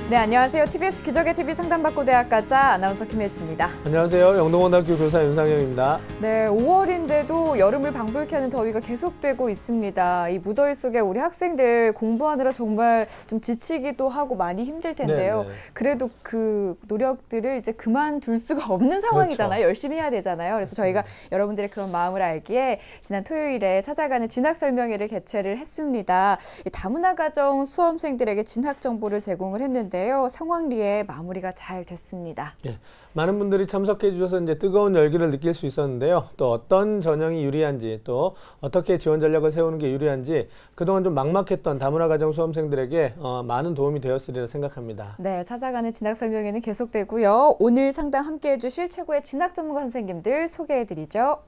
네, 안녕하세요. TBS 기적의 TV 상담받고 대학가자 아나운서 김혜주입니다. 안녕하세요. 영동고등학교 교사 윤상영입니다. 네, 5월인데도 여름을 방불케 하는 더위가 계속되고 있습니다. 이 무더위 속에 우리 학생들 공부하느라 정말 좀 지치기도 하고 많이 힘들 텐데요. 네네. 그래도 그 노력들을 이제 그만둘 수가 없는 상황이잖아요. 그렇죠. 열심히 해야 되잖아요. 그래서 저희가 여러분들의 그런 마음을 알기에 지난 토요일에 찾아가는 진학 설명회를 개최를 했습니다. 이 다문화 가정 수험생들에게 진학 정보를 제공을 했는데 성황리에 마무리가 잘 됐습니다. 예, 많은 분들이 참석해 주셔서 이제 뜨거운 열기를 느낄 수 있었는데요. 또 어떤 전형이 유리한지, 또 어떻게 지원 전략을 세우는 게 유리한지 그동안 좀 막막했던 다문화 가정 수험생들에게 많은 도움이 되었으리라 생각합니다. 네, 찾아가는 진학 설명회는 계속되고요. 오늘 상담 함께해 주실 최고의 진학 전문가 선생님들 소개해 드리죠.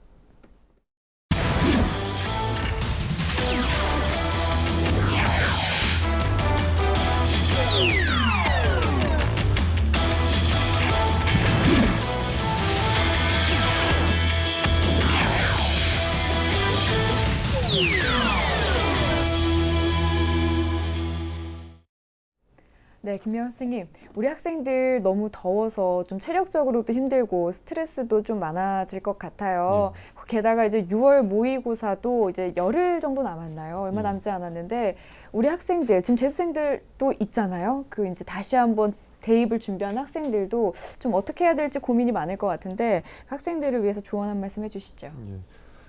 네, 김명현 선생님. 우리 학생들 너무 더워서 좀 체력적으로도 힘들고 스트레스도 좀 많아질 것 같아요. 게다가 이제 6월 모의고사도 이제 열흘 정도 남았나요? 얼마 남지 않았는데 우리 학생들, 지금 재수생들도 있잖아요. 그 이제 다시 한번 대입을 준비하는 학생들도 좀 어떻게 해야 될지 고민이 많을 것 같은데 학생들을 위해서 조언 한 말씀 해주시죠. 예.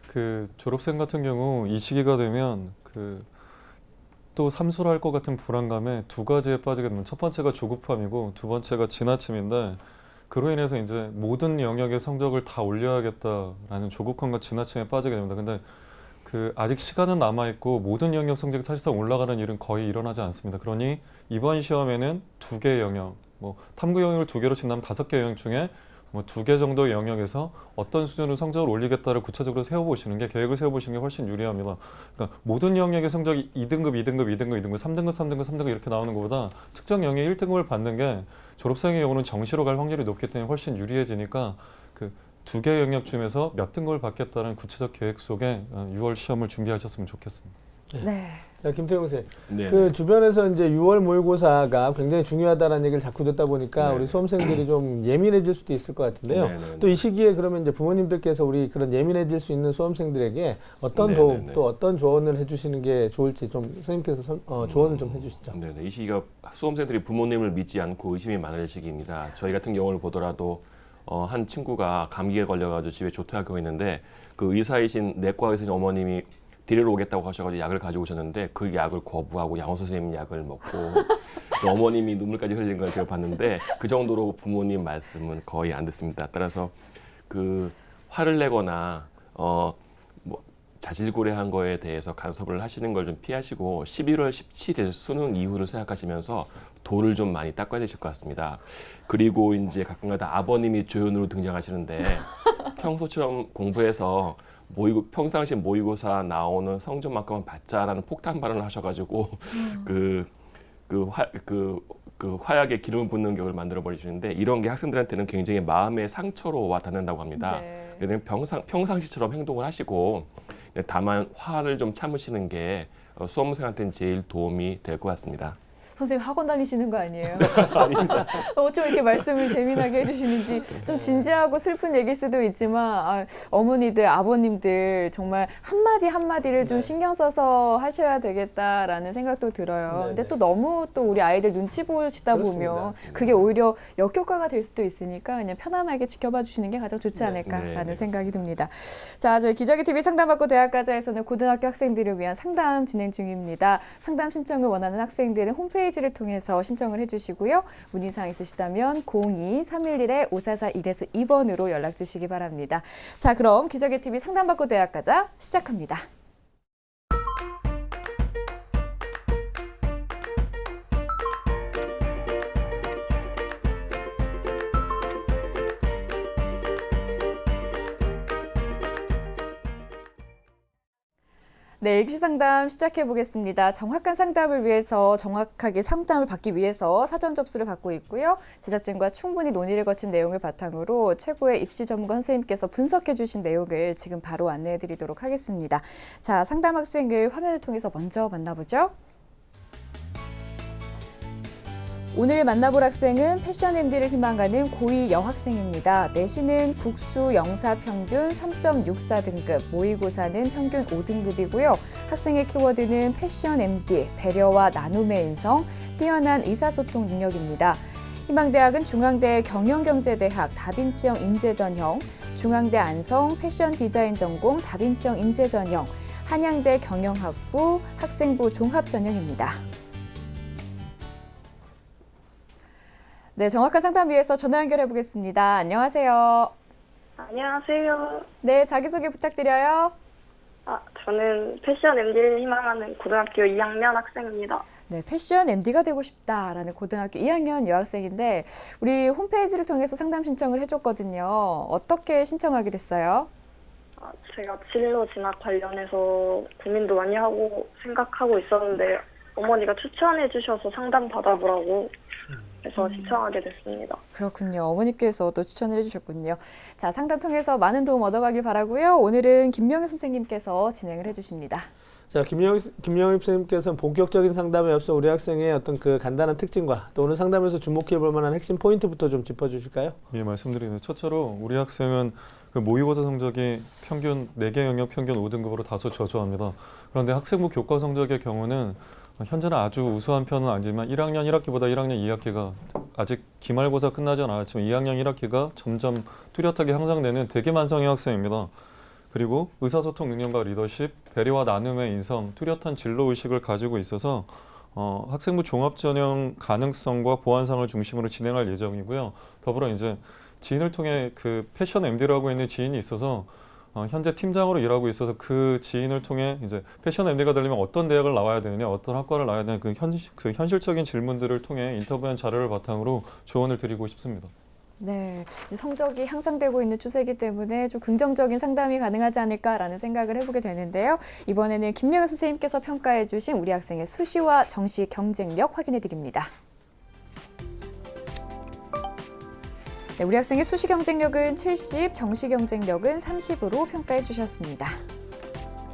그 졸업생 같은 경우 이 시기가 되면 또 삼수를 할 것 같은 불안감에 두 가지에 빠지게 됩니다. 첫 번째가 조급함이고 두 번째가 지나침인데 그로 인해서 이제 모든 영역의 성적을 다 올려야겠다라는 조급함과 지나침에 빠지게 됩니다. 근데 아직 시간은 남아있고 모든 영역 성적이 사실상 올라가는 일은 거의 일어나지 않습니다. 그러니 이번 시험에는 2개 영역, 탐구 영역을 2개로 친다면 5개 영역 중에 2개 정도의 영역에서 어떤 수준으로 성적을 올리겠다를 구체적으로 세워보시는 게, 계획을 세워보시는 게 훨씬 유리합니다. 그러니까 모든 영역의 성적이 2등급, 2등급, 2등급, 2등급, 3등급, 3등급, 3등급 이렇게 나오는 것보다 특정 영역에 1등급을 받는 게 졸업생의 경우는 정시로 갈 확률이 높기 때문에 훨씬 유리해지니까 2개 영역 중에서 몇 등급을 받겠다는 구체적 계획 속에 6월 시험을 준비하셨으면 좋겠습니다. 네. 자, 김태용 선생님. 네. 그 주변에서 이제 6월 모의고사가 굉장히 중요하다는 얘기를 자꾸 듣다 보니까 네. 우리 수험생들이 좀 예민해질 수도 있을 것 같은데요. 네. 또 이 시기에 그러면 이제 부모님들께서 우리 그런 예민해질 수 있는 수험생들에게 어떤 네. 도움, 또 어떤 조언을 해주시는 게 좋을지 좀 선생님께서 조언을 좀 해주시죠. 네. 이 시기가 수험생들이 부모님을 믿지 않고 의심이 많을 시기입니다. 저희 같은 경우를 보더라도 한 친구가 감기에 걸려가지고 집에 조퇴하고 있는데 그 의사이신 내과 의사신 어머님이 데리러 오겠다고 하셔가지고 약을 가지고 오셨는데 그 약을 거부하고 양호 선생님 약을 먹고 그 어머님이 눈물까지 흘린 걸 제가 봤는데 그 정도로 부모님 말씀은 거의 안 듣습니다. 따라서 화를 내거나 자질구레한 거에 대해서 간섭을 하시는 걸 좀 피하시고 11월 17일 수능 이후를 생각하시면서 돌을 좀 많이 닦아야 되실 것 같습니다. 그리고 이제 가끔가다 아버님이 조연으로 등장하시는데 평소처럼 공부해서 평상시 모의고사 나오는 성적만큼은 받자라는 폭탄 발언을 하셔가지고 화약에 기름을 붓는 격을 만들어 버리시는데 이런 게 학생들한테는 굉장히 마음의 상처로 와 닿는다고 합니다. 네. 그래서 평상시처럼 행동을 하시고 다만 화를 좀 참으시는 게 수험생한테는 제일 도움이 될 것 같습니다. 선생님 학원 다니시는 거 아니에요? 어쩜 이렇게 말씀을 재미나게 해주시는지 좀 진지하고 슬픈 얘기일 수도 있지만 어머니들, 아버님들 정말 한마디 한마디를 좀 신경 써서 하셔야 되겠다라는 생각도 들어요. 네네. 근데 또 너무 또 우리 아이들 눈치 보시다 그렇습니다. 보면 그게 오히려 역효과가 될 수도 있으니까 그냥 편안하게 지켜봐 주시는 게 가장 좋지 않을까라는 네. 생각이 듭니다. 자, 저희 기적의 TV 상담받고 대학가자에서는 고등학교 학생들을 위한 상담 진행 중입니다. 상담 신청을 원하는 학생들은 홈페이지를 통해서 신청을 해주시고요. 문의사항 있으시다면 02-311-5441에서 2번으로 연락 주시기 바랍니다. 자, 그럼 기적의 TV 상담받고 대학가자 시작합니다. 네, 일기 상담 시작해 보겠습니다. 정확한 상담을 위해서 정확하게 상담을 받기 위해서 사전 접수를 받고 있고요. 제작진과 충분히 논의를 거친 내용을 바탕으로 최고의 입시 전문가 선생님께서 분석해 주신 내용을 지금 바로 안내해 드리도록 하겠습니다. 자, 상담 학생을 화면을 통해서 먼저 만나보죠. 오늘 만나볼 학생은 패션 MD를 희망하는 고2 여학생입니다. 내신은 국수 영사 평균 3.64등급, 모의고사는 평균 5등급이고요. 학생의 키워드는 패션 MD, 배려와 나눔의 인성, 뛰어난 의사소통 능력입니다. 희망대학은 중앙대 경영경제대학 다빈치형 인재전형, 중앙대 안성 패션 디자인 전공 다빈치형 인재전형, 한양대 경영학부 학생부 종합전형입니다. 네, 정확한 상담 위해서 전화 연결해 보겠습니다. 안녕하세요. 안녕하세요. 네, 자기소개 부탁드려요. 저는 패션 MD를 희망하는 고등학교 2학년 학생입니다. 네, 패션 MD가 되고 싶다라는 고등학교 2학년 여학생인데 우리 홈페이지를 통해서 상담 신청을 해줬거든요. 어떻게 신청하게 됐어요? 제가 진로 진학 관련해서 고민도 많이 하고 생각하고 있었는데 어머니가 추천해 주셔서 상담 받아보라고 해서 신청하게 됐습니다. 그렇군요. 어머니께서 또 추천을 해주셨군요. 자, 상담 통해서 많은 도움 얻어가길 바라고요. 오늘은 김명희 선생님께서 진행을 해주십니다. 자, 김영희 선생님께서는 본격적인 상담에 앞서 우리 학생의 어떤 그 간단한 특징과 또 오늘 상담에서 주목해 볼 만한 핵심 포인트부터 좀 짚어주실까요? 예, 말씀드리는 첫째로 우리 학생은 그 모의고사 성적이 평균 4개 영역 평균 5등급으로 다소 저조합니다. 그런데 학생부 교과 성적의 경우는 현재는 아주 우수한 편은 아니지만 1학년 1학기보다 1학년 2학기가 아직 기말고사 끝나지 않았지만 2학년 1학기가 점점 뚜렷하게 향상되는 대개만성의 학생입니다. 그리고 의사소통 능력과 리더십, 배려와 나눔의 인성, 뚜렷한 진로의식을 가지고 있어서 학생부 종합전형 가능성과 보완상을 중심으로 진행할 예정이고요. 더불어 이제 지인을 통해 그 패션 MD라고 있는 지인이 있어서 현재 팀장으로 일하고 있어서 그 지인을 통해 이제 패션 MD가 되려면 어떤 대학을 나와야 되느냐, 어떤 학과를 나와야 되느냐 그 현실적인 질문들을 통해 인터뷰한 자료를 바탕으로 조언을 드리고 싶습니다. 네, 성적이 향상되고 있는 추세이기 때문에 좀 긍정적인 상담이 가능하지 않을까라는 생각을 해보게 되는데요. 이번에는 김명희 선생님께서 평가해 주신 우리 학생의 수시와 정시 경쟁력 확인해 드립니다. 네, 우리 학생의 수시 경쟁력은 70, 정시 경쟁력은 30으로 평가해 주셨습니다.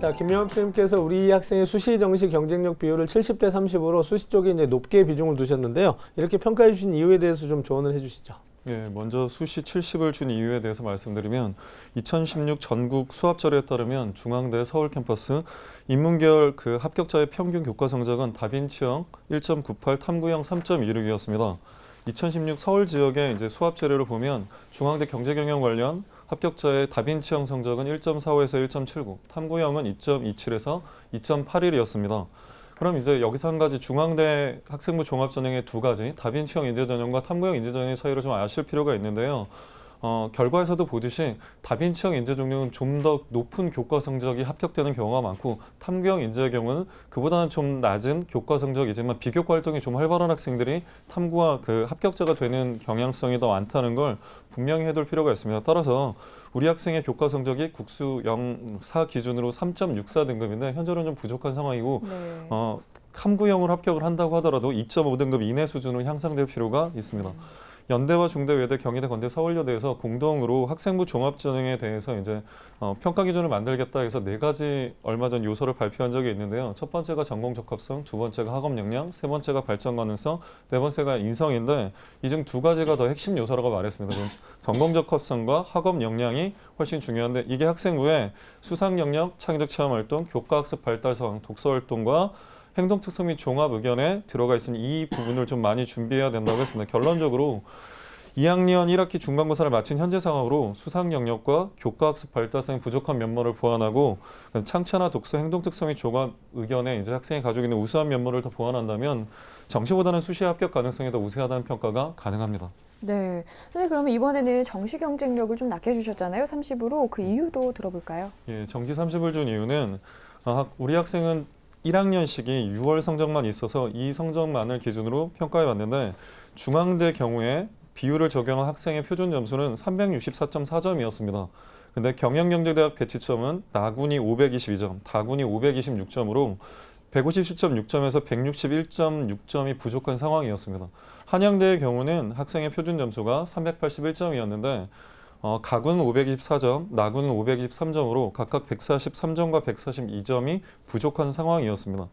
자, 김명희 선생님께서 우리 학생의 수시 정시 경쟁력 비율을 70대 30으로 수시 쪽에 이제 높게 비중을 두셨는데요. 이렇게 평가해 주신 이유에 대해서 좀 조언을 해 주시죠. 예, 먼저 수시 70을 준 이유에 대해서 말씀드리면 2016 전국 수합 자료에 따르면 중앙대 서울 캠퍼스 인문계열 그 합격자의 평균 교과 성적은 다빈치형 1.98, 탐구형 3.26이었습니다. 2016 서울 지역의 이제 수합 자료를 보면 중앙대 경제경영 관련 합격자의 다빈치형 성적은 1.45에서 1.79, 탐구형은 2.27에서 2.81이었습니다. 그럼 이제 여기서 한 가지 중앙대 학생부 종합전형의 두 가지 다빈치형 인재전형과 탐구형 인재전형의 차이를 좀 아실 필요가 있는데요. 결과에서도 보듯이 다빈치형 인재 종류는 좀 더 높은 교과 성적이 합격되는 경우가 많고 탐구형 인재의 경우는 그보다는 좀 낮은 교과 성적이지만 비교과 활동이 좀 활발한 학생들이 탐구와 그 합격자가 되는 경향성이 더 많다는 걸 분명히 해둘 필요가 있습니다. 따라서 우리 학생의 교과 성적이 국수 영사 기준으로 3.64등급인데 현재는 좀 부족한 상황이고 네. 탐구형을 합격을 한다고 하더라도 2.5등급 이내 수준으로 향상될 필요가 있습니다. 연대와 중대, 외대, 경희대, 건대, 서울여대에서 공동으로 학생부 종합전형에 대해서 이제 평가 기준을 만들겠다 해서 4가지 얼마 전 요소를 발표한 적이 있는데요. 첫 번째가 전공 적합성, 두 번째가 학업 역량, 세 번째가 발전 가능성, 네 번째가 인성인데 이 중 2가지가 더 핵심 요소라고 말했습니다. 전공 적합성과 학업 역량이 훨씬 중요한데 이게 학생부에 수상 영역, 창의적 체험 활동, 교과 학습 발달 사항, 독서 활동과 행동 특성 및 종합 의견에 들어가 있으니 이 부분을 좀 많이 준비해야 된다고 했습니다. 결론적으로 2학년 1학기 중간고사를 마친 현재 상황으로 수상 영역과 교과 학습 발달성의 부족한 면모를 보완하고 창체나 독서, 행동 특성 및 종합 의견에 이제 학생이 가지고 있는 우수한 면모를 더 보완한다면 정시보다는 수시 합격 가능성이 더 우세하다는 평가가 가능합니다. 네. 선생님 그러면 이번에는 정시 경쟁력을 좀 낮게 주셨잖아요. 30으로. 그 이유도 들어볼까요? 예, 정시 30을 준 이유는 우리 학생은 1학년식이 6월 성적만 있어서 이 성적만을 기준으로 평가해 왔는데 중앙대 경우에 비율을 적용한 학생의 표준 점수는 364.4점이었습니다. 근데 경영경제대학 배치점은 나군이 522점, 다군이 526점으로 157.6점에서 161.6점이 부족한 상황이었습니다. 한양대의 경우는 학생의 표준 점수가 381점이었는데 가군은 524점, 나군은 523점으로 각각 143점과 142점이 부족한 상황이었습니다.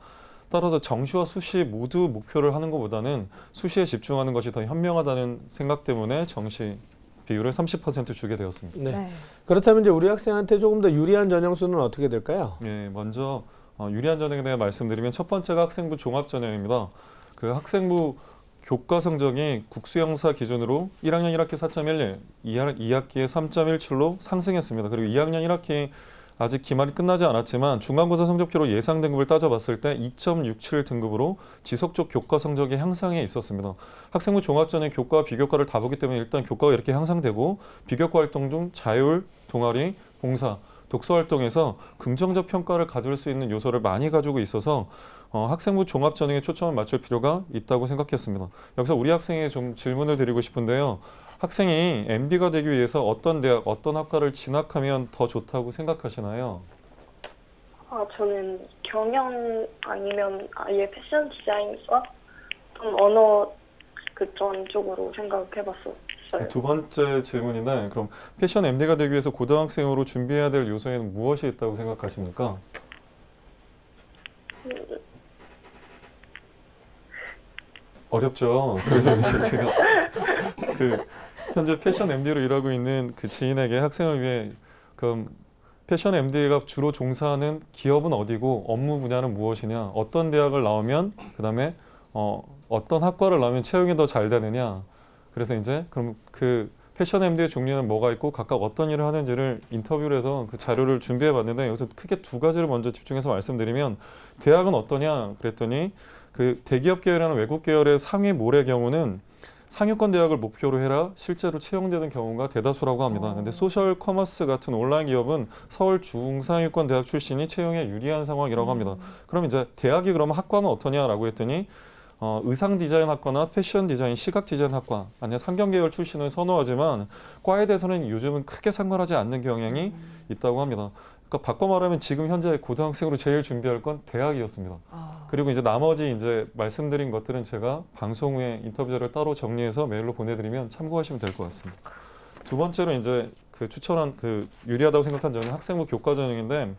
따라서 정시와 수시 모두 목표를 하는 것보다는 수시에 집중하는 것이 더 현명하다는 생각 때문에 정시 비율을 30% 주게 되었습니다. 네. 네. 그렇다면 이제 우리 학생한테 조금 더 유리한 전형수는 어떻게 될까요? 예, 먼저 유리한 전형에 대해 말씀드리면 첫 번째가 학생부 종합 전형입니다. 그 학생부 교과 성적이 국수형사 기준으로 1학년 1학기 4.11, 2학기에 3.17로 상승했습니다. 그리고 2학년 1학기 아직 기말이 끝나지 않았지만 중간고사 성적표로 예상 등급을 따져봤을 때 2.67 등급으로 지속적 교과 성적의 향상에 있었습니다. 학생부 종합전형 교과와 비교과를 다 보기 때문에 일단 교과가 이렇게 향상되고 비교과 활동 중 자율, 동아리, 봉사, 독서 활동에서 긍정적 평가를 가질 수 있는 요소를 많이 가지고 있어서 학생부 종합전형에 초점을 맞출 필요가 있다고 생각했습니다. 여기서 우리 학생에게 좀 질문을 드리고 싶은데요. 학생이 MD가 되기 위해서 어떤 대학, 어떤 학과를 진학하면 더 좋다고 생각하시나요? 저는 경영 아니면 아예 패션 디자인과 좀 언어 그전 쪽으로 생각해봤었어요. 두 번째 질문인데 그럼 패션 MD가 되기 위해서 고등학생으로 준비해야 될 요소에는 무엇이 있다고 생각하십니까? 어렵죠. 그래서 이제 제가 현재 패션 MD로 일하고 있는 그 지인에게 학생을 위해 그럼 패션 MD가 주로 종사하는 기업은 어디고 업무 분야는 무엇이냐, 어떤 대학을 나오면 그다음에 어떤 학과를 나오면 채용이 더 잘 되느냐. 그래서 이제 그럼 그 패션 MD의 종류는 뭐가 있고 각각 어떤 일을 하는지를 인터뷰를 해서 그 자료를 준비해 봤는데 여기서 크게 두 가지를 먼저 집중해서 말씀드리면 대학은 어떠냐 그랬더니 그 대기업 계열이나 외국 계열의 상위 몰의 경우는 상위권 대학을 목표로 해라 실제로 채용되는 경우가 대다수라고 합니다. 근데 소셜 커머스 같은 온라인 기업은 서울 중상위권 대학 출신이 채용에 유리한 상황이라고 합니다. 그럼 이제 대학이 그러면 학과는 어떠냐라고 했더니 의상 디자인 학과나 패션 디자인, 시각 디자인 학과 아니면 상경 계열 출신을 선호하지만 과에 대해서는 요즘은 크게 상관하지 않는 경향이 있다고 합니다. 그러니까 바꿔 말하면 지금 현재 고등학생으로 제일 준비할 건 대학이었습니다. 그리고 이제 나머지 이제 말씀드린 것들은 제가 방송 후에 인터뷰 자료를 따로 정리해서 메일로 보내드리면 참고하시면 될 것 같습니다. 두 번째로 이제 그 추천한 그 유리하다고 생각한 점은 학생부 교과 전형인데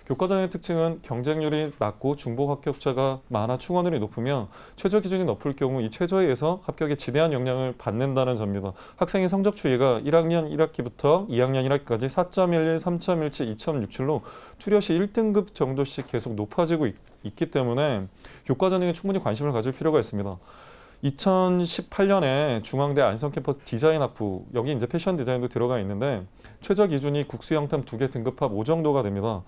교과 전형의 특징은 경쟁률이 낮고 중복 합격자가 많아 충원율이 높으며 최저 기준이 높을 경우 이 최저에 의해서 합격에 지대한 영향을 받는다는 점입니다. 학생의 성적 추이가 1학년 1학기부터 2학년 1학기까지 4.11, 3.17, 2.67로 뚜렷이 1등급 정도씩 계속 높아지고 있기 때문에 교과 전형에 충분히 관심을 가질 필요가 있습니다. 2018년에 중앙대 안성캠퍼스 디자인학부 여기 이제 패션 디자인도 들어가 있는데 최저 기준이 국수형탐 2개 등급합 5 정도가 됩니다.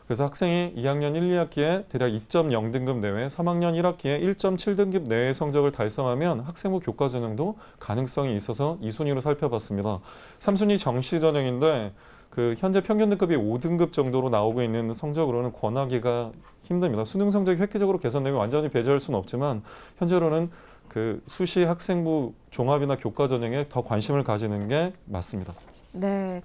그래서 학생이 2학년 1, 2학기에 대략 2.0등급 내외, 3학년 1학기에 1.7등급 내외 성적을 달성하면 학생부 교과 전형도 가능성이 있어서 2순위로 살펴봤습니다. 3순위 정시 전형인데 그 현재 평균 등급이 5등급 정도로 나오고 있는 성적으로는 권하기가 힘듭니다. 수능 성적이 획기적으로 개선되면 완전히 배제할 수는 없지만 현재로는 그 수시 학생부 종합이나 교과 전형에 더 관심을 가지는 게 맞습니다. 네.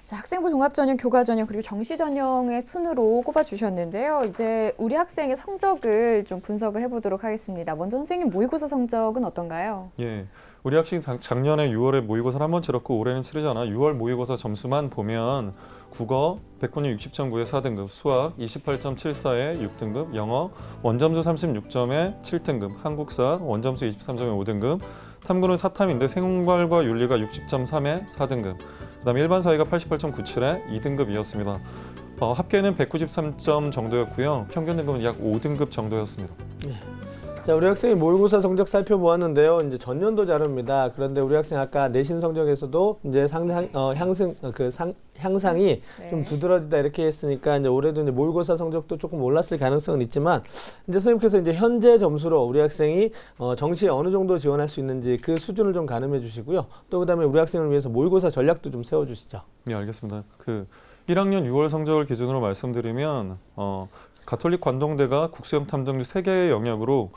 자, 학생부 종합전형, 교과전형 그리고 정시전형의 순으로 꼽아주셨는데요. 이제 우리 학생의 성적을 좀 분석을 해보도록 하겠습니다. 먼저 선생님 모의고사 성적은 어떤가요? 예, 우리 학생이 작년에 6월에 모의고사를 한 번 치렀고 올해는 치르지 않아 6월 모의고사 점수만 보면 국어 100분위 60.9에 4등급, 수학 28.74에 6등급, 영어 원점수 36점에 7등급, 한국사 원점수 23점에 5등급, 탐구는 사탐인데 생활과 윤리가 60.3에 4등급, 그다음에 일반 사회가 88.97에 2등급이었습니다. 합계는 193점 정도였고요. 평균 등급은 약 5등급 정도였습니다. 자, 우리 학생이 모의고사 성적 살펴보았는데요. 이제 전년도 자료입니다. 그런데 우리 학생 아까 내신 성적에서도 이제 향상이 네. 좀 두드러지다 이렇게 했으니까 이제 올해도 이제 모의고사 성적도 조금 올랐을 가능성은 있지만 이제 선생님께서 이제 현재 점수로 우리 학생이 정시에 어느 정도 지원할 수 있는지 그 수준을 좀 가늠해 주시고요. 또 그다음에 우리 학생을 위해서 모의고사 전략도 좀 세워 주시죠. 네, 알겠습니다. 그 1학년 6월 성적을 기준으로 말씀드리면 가톨릭 관동대가 국수형 탐정류 3개의 영역으로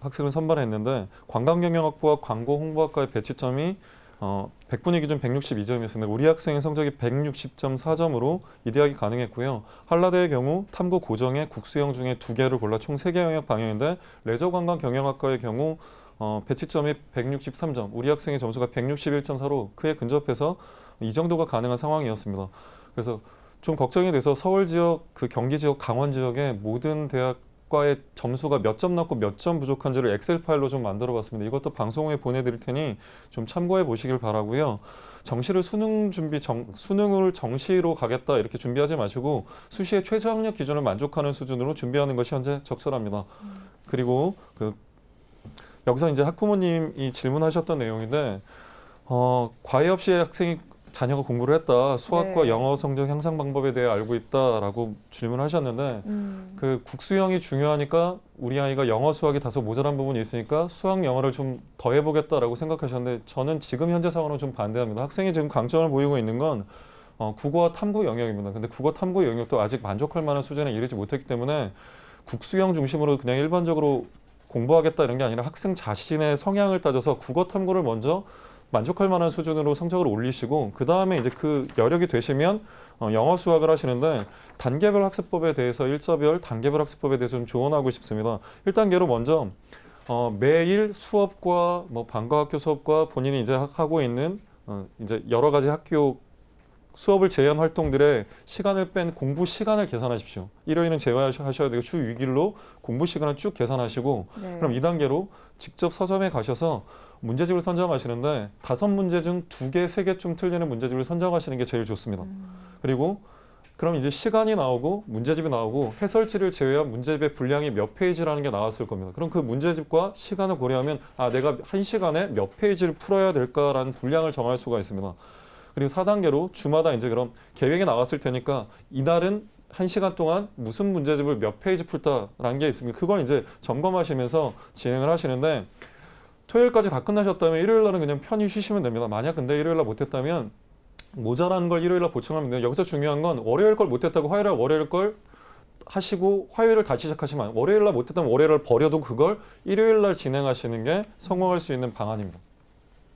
학생을 선발했는데 관광경영학부와 광고홍보학과의 배치점이 100분위 기준 162점이었습니다. 우리 학생의 성적이 160.4점으로 이 대학이 가능했고요. 한라대의 경우 탐구 고정의 국수형 중에 2개를 골라 총 3개 영역 방향인데 레저관광경영학과의 경우 배치점이 163점, 우리 학생의 점수가 161.4로 크게 근접해서 이 정도가 가능한 상황이었습니다. 그래서 좀 걱정이 돼서 서울 지역, 그 경기 지역, 강원 지역의 모든 대학 과의 점수가 몇 점 낮고 몇 점 부족한지를 엑셀 파일로 좀 만들어봤습니다. 이것도 방송 후에 보내드릴 테니 좀 참고해 보시길 바라고요. 정시를 수능을 정시로 가겠다 이렇게 준비하지 마시고 수시의 최저학력 기준을 만족하는 수준으로 준비하는 것이 현재 적절합니다. 그리고 여기서 이제 학부모님이 질문하셨던 내용인데 과외 없이 학생이 자녀가 공부를 했다. 수학과 네. 영어 성적 향상 방법에 대해 알고 있다라고 질문하셨는데 그 국수형이 중요하니까 우리 아이가 영어 수학이 다소 모자란 부분이 있으니까 수학 영어를 좀 더 해보겠다라고 생각하셨는데 저는 지금 현재 상황은 좀 반대합니다. 학생이 지금 강점을 보이고 있는 건 국어와 탐구 영역입니다. 근데 국어 탐구 영역도 아직 만족할 만한 수준에 이르지 못했기 때문에 국수형 중심으로 그냥 일반적으로 공부하겠다 이런 게 아니라 학생 자신의 성향을 따져서 국어 탐구를 먼저 만족할 만한 수준으로 성적을 올리시고 그 다음에 이제 그 여력이 되시면 영어 수학을 하시는데 단계별 학습법에 대해서 일자별 단계별 학습법에 대해서 좀 조언하고 싶습니다. 1단계로 먼저 매일 수업과 뭐 방과학교 수업과 본인이 이제 하고 있는 이제 여러 가지 학교 수업을 제한 활동들의 시간을 뺀 공부 시간을 계산하십시오. 일요일은 제외하셔야 되고 주 6일로 공부 시간을 쭉 계산하시고 네. 그럼 2단계로 직접 서점에 가셔서 문제집을 선정하시는데 5문제 중 2개, 3개쯤 틀리는 문제집을 선정하시는 게 제일 좋습니다. 그리고 그럼 이제 시간이 나오고 문제집이 나오고 해설지를 제외한 문제집의 분량이 몇 페이지라는 게 나왔을 겁니다. 그럼 그 문제집과 시간을 고려하면 내가 1시간에 몇 페이지를 풀어야 될까라는 분량을 정할 수가 있습니다. 그리고 4단계로 주마다 이제 그럼 계획이 나왔을 테니까 이날은 1시간 동안 무슨 문제집을 몇 페이지 풀다라는 게 있습니다. 그걸 이제 점검하시면서 진행을 하시는데 토요일까지 다 끝나셨다면 일요일 날은 그냥 편히 쉬시면 됩니다. 만약 근데 일요일 날 못했다면 모자란 걸 일요일 날 보충하면 돼요. 여기서 중요한 건 월요일 걸 못했다고 월요일 걸 하시고 화요일을 다시 시작하시면 월요일 날 못했다면 월요일 날 버려도 그걸 일요일 날 진행하시는 게 성공할 수 있는 방안입니다.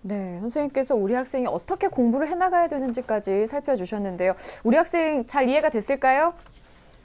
네, 선생님께서 우리 학생이 어떻게 공부를 해나가야 되는지까지 살펴주셨는데요. 우리 학생 잘 이해가 됐을까요?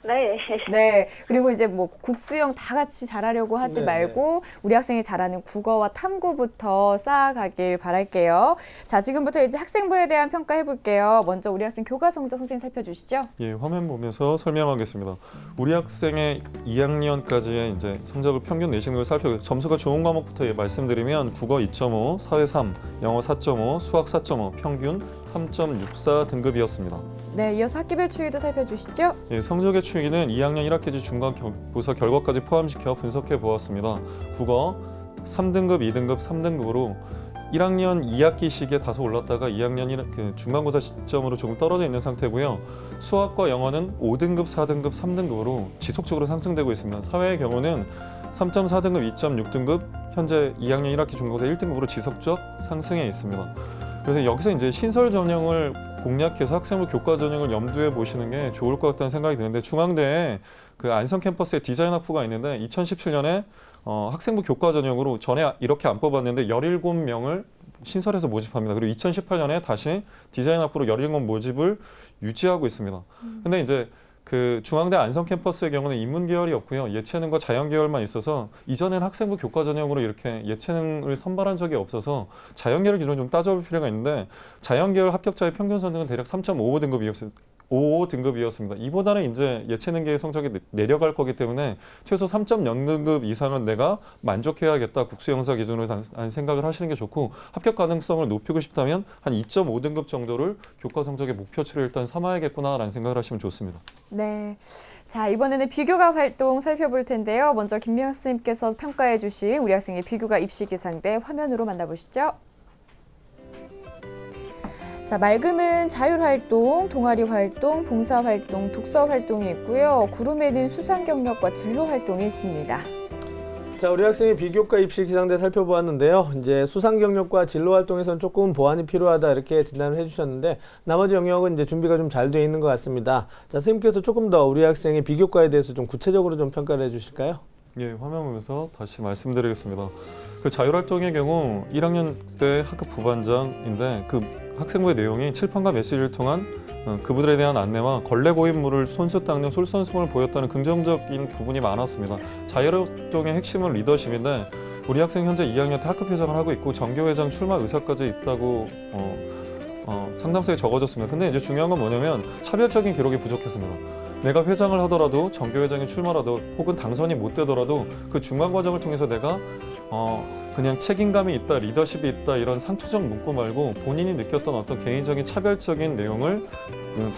네. 네, 그리고 이제 뭐 국수형 다 같이 잘하려고 하지 네, 말고 우리 학생이 잘하는 국어와 탐구부터 쌓아가길 바랄게요. 자, 지금부터 이제 학생부에 대한 평가해 볼게요. 먼저 우리 학생 교과 성적 선생님 살펴주시죠. 예, 화면 보면서 설명하겠습니다. 우리 학생의 2학년까지의 이제 성적을 평균 내시는 걸 살펴보고 점수가 좋은 과목부터 말씀드리면 국어 2.5, 사회 3, 영어 4.5, 수학 4.5, 평균 3.64 등급이었습니다. 네, 이어서 학기별 추이도 살펴주시죠. 예, 성적의 추이는 2학년 1학기지 중간고사 결과까지 포함시켜 분석해 보았습니다. 국어 3등급, 2등급, 3등급으로 1학년 2학기 시기에 다소 올랐다가 2학년 중간고사 시점으로 조금 떨어져 있는 상태고요. 수학과 영어는 5등급, 4등급, 3등급으로 지속적으로 상승되고 있습니다. 사회의 경우는 3.4등급, 2.6등급, 현재 2학년 1학기 중간고사 1등급으로 지속적 상승해 있습니다. 그래서 여기서 이제 신설 전형을 공략해서 학생부 교과 전형을 염두에 보시는 게 좋을 것 같다는 생각이 드는데 중앙대에 그 안성 캠퍼스에 디자인 학부가 있는데 2017년에 학생부 교과 전형으로 전에 이렇게 안 뽑았는데 17명을 신설해서 모집합니다. 그리고 2018년에 다시 디자인 학부로 17명 모집을 유지하고 있습니다. 근데 이제 그 중앙대 안성 캠퍼스의 경우는 인문 계열이 없고요. 예체능과 자연 계열만 있어서 이전에는 학생부 교과 전형으로 이렇게 예체능을 선발한 적이 없어서 자연 계열 기준을 좀 따져볼 필요가 있는데 자연 계열 합격자의 평균 선정은 대략 3.55등급이었습니다. 이보다는 이제 예체능계의 성적이 내려갈 거기 때문에 최소 3.0등급 이상은 내가 만족해야겠다. 국수영사 기준으로 생각을 하시는 게 좋고 합격 가능성을 높이고 싶다면 한 2.5등급 정도를 교과 성적의 목표치로 일단 삼아야겠구나라는 생각을 하시면 좋습니다. 네, 자 이번에는 비교과 활동 살펴볼 텐데요. 먼저 김미영 선생님께서 평가해 주신 우리 학생의 비교과 입시 기상대 화면으로 만나보시죠. 자, 맑음은 자율활동, 동아리활동, 봉사활동, 독서활동이 있고요. 구름에는 수상경력과 진로활동이 있습니다. 자, 우리 학생의 비교과 입시 기상대 살펴보았는데요. 이제 수상 경력과 진로 활동에서는 조금 보완이 필요하다 이렇게 진단을 해주셨는데 나머지 영역은 이제 준비가 좀 잘 돼 있는 것 같습니다. 자, 선생님께서 조금 더 우리 학생의 비교과에 대해서 좀 구체적으로 좀 평가를 해주실까요? 예, 화면 보면서 다시 말씀드리겠습니다. 그 자율활동의 경우 1학년 때 학급 부반장인데 그 학생부의 내용이 칠판과 메시지를 통한 그분들에 대한 안내와 걸레 고인물을 손수 닦는 솔선수범을 보였다는 긍정적인 부분이 많았습니다. 자율활동의 핵심은 리더십인데 우리 학생 현재 2학년 때 학급회장을 하고 있고 정교회장 출마 의사까지 있다고 상당수에 적어졌습니다. 근데 이제 중요한 건 뭐냐면 차별적인 기록이 부족했습니다. 내가 회장을 하더라도 정교회장이 출마라도 혹은 당선이 못 되더라도 그 중간 과정을 통해서 내가 그냥 책임감이 있다, 리더십이 있다 이런 상투적 문구 말고 본인이 느꼈던 어떤 개인적인 차별적인 내용을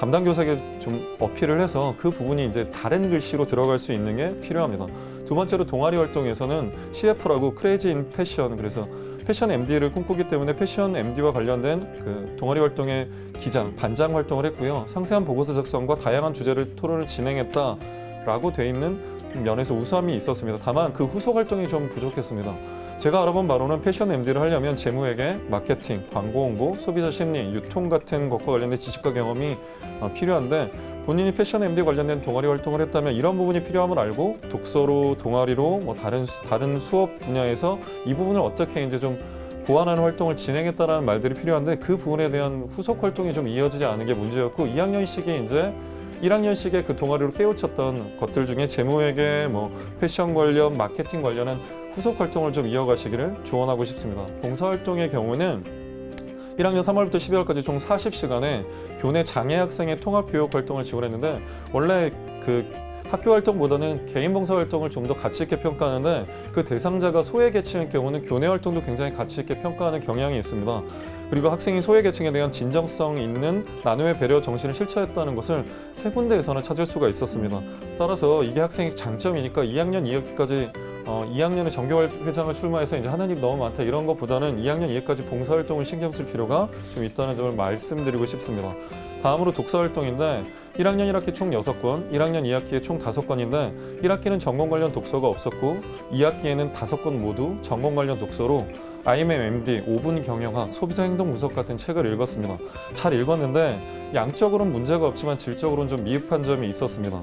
담당 교사에게 좀 어필을 해서 그 부분이 이제 다른 글씨로 들어갈 수 있는 게 필요합니다. 두 번째로 동아리 활동에서는 CF라고 크레이지 인 패션, 그래서 패션 MD를 꿈꾸기 때문에 패션 MD와 관련된 그 동아리 활동의 기장, 반장 활동을 했고요. 상세한 보고서 작성과 다양한 주제를 토론을 진행했다라고 돼 있는 면에서 우수함이 있었습니다. 다만 그 후속 활동이 좀 부족했습니다. 제가 알아본 바로는 패션 MD를 하려면 재무회계, 마케팅, 광고 홍보, 소비자 심리, 유통 같은 것과 관련된 지식과 경험이 필요한데 본인이 패션 MD 관련된 동아리 활동을 했다면 이런 부분이 필요함을 알고 독서로, 동아리로 뭐 다른 수업 분야에서 이 부분을 어떻게 이제 좀 보완하는 활동을 진행했다라는 말들이 필요한데 그 부분에 대한 후속 활동이 좀 이어지지 않은 게 문제였고 2학년식에 이제 1학년식에 그 동아리로 깨우쳤던 것들 중에 재무회계, 뭐 패션 관련, 마케팅 관련한 후속 활동을 좀 이어가시기를 조언하고 싶습니다. 봉사활동의 경우는 1학년 3월부터 12월까지 총 40시간에 교내 장애 학생의 통합 교육 활동을 지원했는데 원래 그 학교 활동보다는 개인 봉사 활동을 좀 더 가치 있게 평가하는데 그 대상자가 소외계층일 경우는 교내 활동도 굉장히 가치 있게 평가하는 경향이 있습니다. 그리고 학생이 소외계층에 대한 진정성 있는 나눔의 배려 정신을 실천했다는 것을 세 군데에서는 찾을 수가 있었습니다. 따라서 이게 학생의 장점이니까 2학년 2학기까지 2학년에 정교회장을 출마해서 이제 하는 일이 너무 많다 이런 것보다는 2학년 2학기까지 봉사활동을 신경 쓸 필요가 좀 있다는 점을 말씀드리고 싶습니다. 다음으로 독서활동인데 1학년 1학기 총 6권, 1학년 2학기에 총 5건인데 1학기는 전공 관련 독서가 없었고 2학기에는 5건 모두 전공 관련 독서로 IMMD, 5분 경영학, 소비자 행동 분석 같은 책을 읽었습니다. 잘 읽었는데 양적으로는 문제가 없지만 질적으로는 좀 미흡한 점이 있었습니다.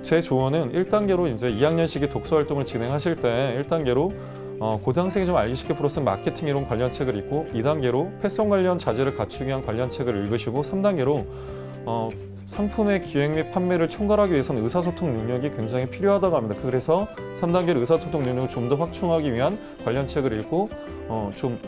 제 조언은 1단계로 이제 2학년식의 독서 활동을 진행하실 때 1단계로 고등학생이 좀 알기 쉽게 풀어쓴 마케팅 이론 관련 책을 읽고 2단계로 패션 관련 자질을 갖추기 위한 관련 책을 읽으시고 3단계로 상품의 기획 및 판매를 총괄하기 위해서는 의사소통 능력이 굉장히 필요하다고 합니다. 그래서 3단계로 의사소통 능력을 좀 더 확충하기 위한 관련 책을 읽고 좀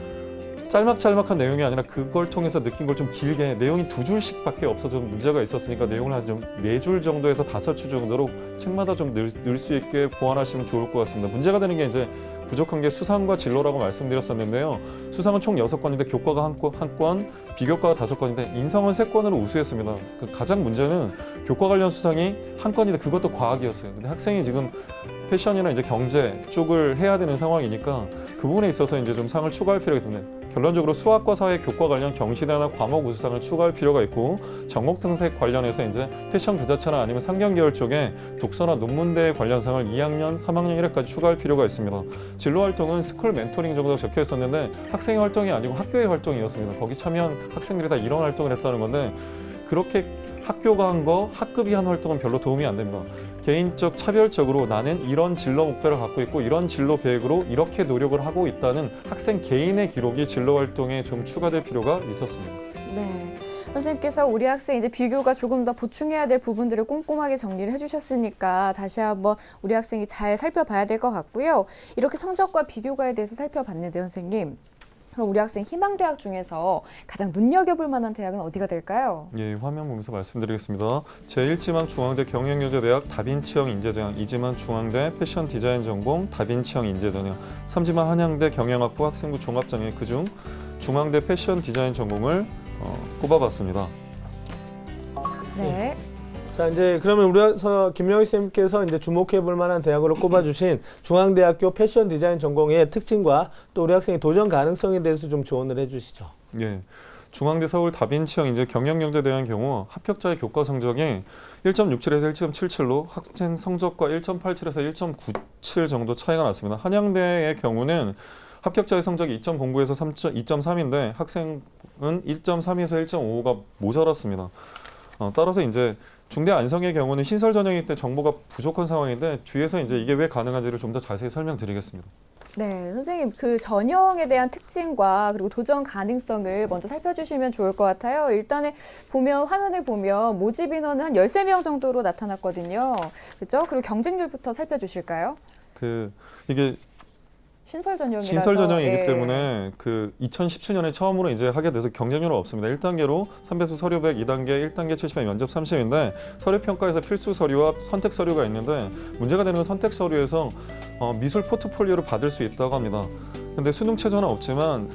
짤막짤막한 내용이 아니라 그걸 통해서 느낀 걸 좀 길게 내용이 2줄씩밖에 없어서 좀 문제가 있었으니까 내용을 한 좀 4줄 정도에서 5줄 정도로 책마다 좀 늘 수 있게 보완하시면 좋을 것 같습니다. 문제가 되는 게 이제 부족한 게 수상과 진로라고 말씀드렸었는데요. 수상은 총 6건인데 교과가 1건, 비교과가 5건인데 인성은 3건으로 우수했습니다. 그 가장 문제는 교과 관련 수상이 1건인데 그것도 과학이었어요. 근데 학생이 지금 패션이나 이제 경제 쪽을 해야 되는 상황이니까 그 부분에 있어서 이제 좀 상을 추가할 필요가 있습니다. 결론적으로 수학과 사회, 교과 관련 경시대나 과목 우수상을 추가할 필요가 있고 전공 특색 관련해서 이제 패션 그 자체나 아니면 상경 계열 쪽에 독서나 논문대 관련상을 2학년, 3학년 1회까지 추가할 필요가 있습니다. 진로 활동은 스쿨 멘토링 정도가 적혀 있었는데 학생의 활동이 아니고 학교의 활동이었습니다. 거기 참여한 학생들이 다 이런 활동을 했다는 건데 그렇게 학교가 한 거, 학급이 한 활동은 별로 도움이 안 됩니다. 개인적 차별적으로 나는 이런 진로 목표를 갖고 있고 이런 진로 계획으로 이렇게 노력을 하고 있다는 학생 개인의 기록이 진로 활동에 좀 추가될 필요가 있었습니다. 네. 선생님께서 우리 학생 이제 비교가 조금 더 보충해야 될 부분들을 꼼꼼하게 정리를 해주셨으니까 다시 한번 우리 학생이 잘 살펴봐야 될 것 같고요. 이렇게 성적과 비교가에 대해서 살펴봤는데 선생님. 그럼 우리 학생 희망대학 중에서 가장 눈여겨볼 만한 대학은 어디가 될까요? 예, 화면 보면서 말씀드리겠습니다. 제1지망 중앙대 경영여자대학 다빈치형 인재전형, 2지망 중앙대 패션 디자인 전공 다빈치형 인재전형, 3지망 한양대 경영학부 학생부 종합전형 그중 중앙대 패션 디자인 전공을 꼽아봤습니다. 네. 자, 이제 그러면 우리 김명희 쌤께서 이제 주목해 볼 만한 대학으로 꼽아주신 중앙대학교 패션 디자인 전공의 특징과 또 우리 학생의 도전 가능성에 대해서 좀 조언을 해주시죠. 예. 중앙대 서울 다빈치형 이제 경영경제대학의 경우 합격자의 교과 성적이 1.67에서 1.77로 학생 성적과 1.87에서 1.97 정도 차이가 났습니다. 한양대의 경우는 합격자의 성적이 2.09에서 2.3인데 학생은 1.32에서 1.55가 모자랐습니다. 따라서 이제 중대 안성의 경우는 신설 전형일 때 정보가 부족한 상황인데 뒤에서 이제 이게 왜 가능한지를 좀 더 자세히 설명드리겠습니다. 네, 선생님 그 전형에 대한 특징과 그리고 도전 가능성을 먼저 살펴주시면 좋을 것 같아요. 일단은 화면을 보면 모집 인원은 한 13명 정도로 나타났거든요. 그렇죠? 그리고 경쟁률부터 살펴주실까요? 이게 신설 전형이라서 신설 전형이기 예. 때문에 그 2017년에 처음으로 이제 하게 돼서 경쟁률은 없습니다. 1단계로 3배수 서류 100, 2단계 1단계 70에 면접 30인데 서류 평가에서 필수 서류와 선택 서류가 있는데 문제가 되는 건 선택 서류에서 미술 포트폴리오를 받을 수 있다고 합니다. 근데 수능 최저는 없지만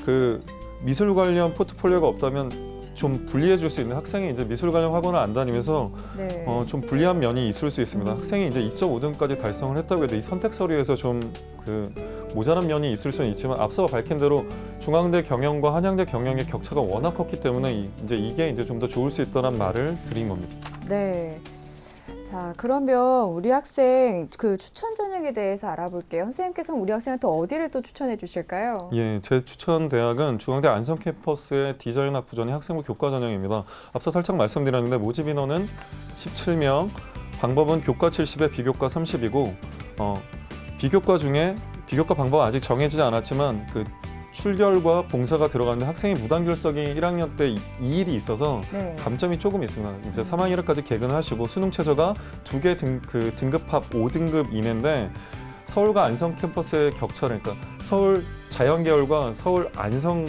그 미술 관련 포트폴리오가 없다면 좀 불리해 줄 수 있는 학생이 이제 미술 관련 학원을 안 다니면서 네. 좀 불리한 면이 있을 수 있습니다. 학생이 이제 2.5등까지 달성을 했다고 해도 이 선택 서류에서 좀 그 모자란 면이 있을 수는 있지만 앞서 밝힌 대로 중앙대 경영과 한양대 경영의 격차가 워낙 컸기 때문에 이게 좀 더 좋을 수 있다는 말을 드린 겁니다. 네. 자, 그러면 우리 학생 그 추천 전형에 대해서 알아볼게요. 선생님께서는 우리 학생한테 어디를 또 추천해 주실까요? 예, 제 추천 대학은 중앙대 안성 캠퍼스의 디자인 학부 전형 학생부 교과 전형입니다. 앞서 살짝 말씀드렸는데 모집 인원은 17명, 방법은 교과 70에 비교과 30이고 비교과 중에 비교과 방법은 아직 정해지지 않았지만 그 출결과 봉사가 들어가는데 학생이 무단결석이 1학년 때 2일이 있어서 네. 감점이 조금 있습니다. 이제 3학년 1회까지 개근을 하시고 수능 최저가 2개 등급합 5등급 이내인데 서울과 안성 캠퍼스의 격차를 그러니까 서울 자연계열과 서울 안성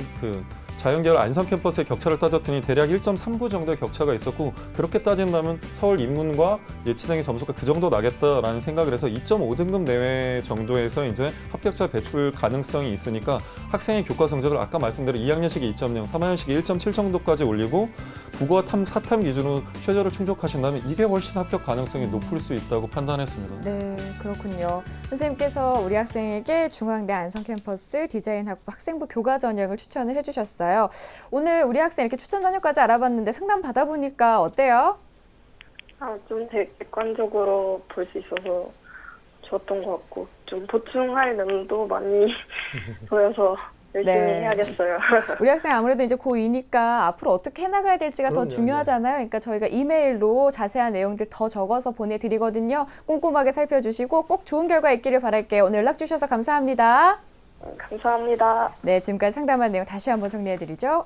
자연계열 안성 캠퍼스의 격차를 따졌더니 대략 1.39 정도의 격차가 있었고 그렇게 따진다면 서울 인문과 예치등의 점수가 그 정도 나겠다라는 생각을 해서 2.5등급 내외 정도에서 이제 합격자 배출 가능성이 있으니까 학생의 교과 성적을 아까 말씀드린 2학년식이 2.0, 3학년식이 1.7 정도까지 올리고 국어 사탐 기준으로 최저를 충족하신다면 이게 훨씬 합격 가능성이 높을 수 있다고 판단했습니다. 네, 그렇군요. 선생님께서 우리 학생에게 중앙대 안성 캠퍼스 디자인 학부 학생부 교과 전형을 추천을 해주셨어요. 오늘 우리 학생 이렇게 추천 전형까지 알아봤는데 상담 받아보니까 어때요? 좀 되게 객관적으로 볼 수 있어서 좋았던 것 같고 좀 보충할 면도 많이 보여서 열심히 네. 해야겠어요. 우리 학생 아무래도 이제 고2니까 앞으로 어떻게 해나가야 될지가 더 그럼요, 중요하잖아요. 그러니까 저희가 이메일로 자세한 내용들 더 적어서 보내드리거든요. 꼼꼼하게 살펴주시고 꼭 좋은 결과 있기를 바랄게요. 오늘 연락 주셔서 감사합니다. 감사합니다. 네, 지금까지 상담한 내용 다시 한번 정리해드리죠.